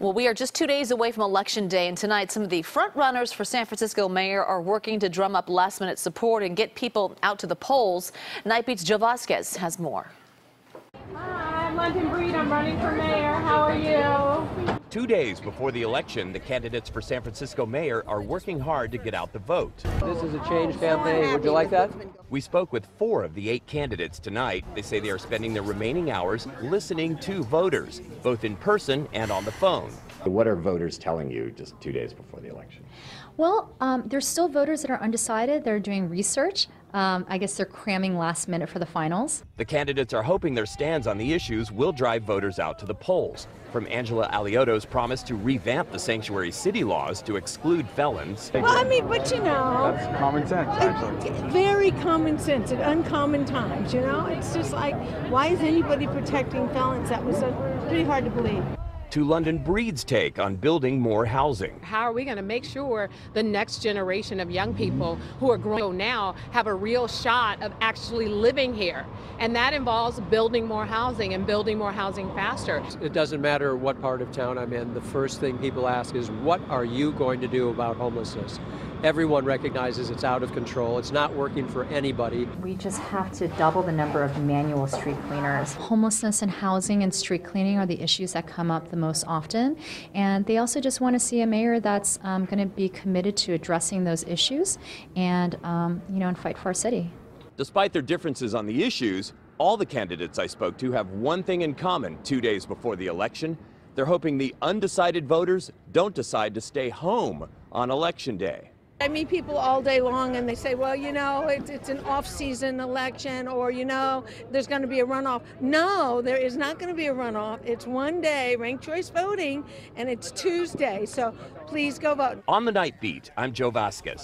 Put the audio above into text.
Well, we are just 2 days away from Election Day, and tonight some of the front runners for San Francisco mayor are working to drum up last-minute support and get people out to the polls. Night Beat's Vazquez has more. Hi, I'm London Breed. I'm running for mayor. How are you? 2 days before the election, the candidates for San Francisco mayor are working hard to get out the vote. This is a change campaign. Would you like that? We spoke with 4 of the 8 candidates tonight. They say they are spending their remaining hours listening to voters, both in person and on the phone. What are voters telling you just 2 days before the election? Well, there's still voters that are undecided. They're doing research. I guess they're cramming last minute for the finals. The candidates are hoping their stands on the issues will drive voters out to the polls. From Angela Aliotto's promise to revamp the sanctuary city laws to exclude felons. Well, I mean, but you know, that's common sense, actually. Very common sense at uncommon times, you know? It's just like, why is anybody protecting felons? That was pretty hard to believe. To London Breed's take on building more housing. How are we going to make sure the next generation of young people who are growing now have a real shot of actually living here? And that involves building more housing and building more housing faster. It doesn't matter what part of town I'm in. The first thing people ask is, what are you going to do about homelessness? Everyone recognizes it's out of control. It's not working for anybody. We just have to double the number of manual street cleaners. Homelessness and housing and street cleaning are the issues that come up the most often. And they also just want to see a mayor that's going to be committed to addressing those issues and, and fight for our city. Despite their differences on the issues, all the candidates I spoke to have one thing in common 2 days before the election. They're hoping the undecided voters don't decide to stay home on Election Day. I meet people all day long and they say, well, you know, it's an off-season election, or, you know, there's going to be a runoff. No, there is not going to be a runoff. It's one day, ranked choice voting, and it's Tuesday. So please go vote. On the Night Beat, I'm Vazquez.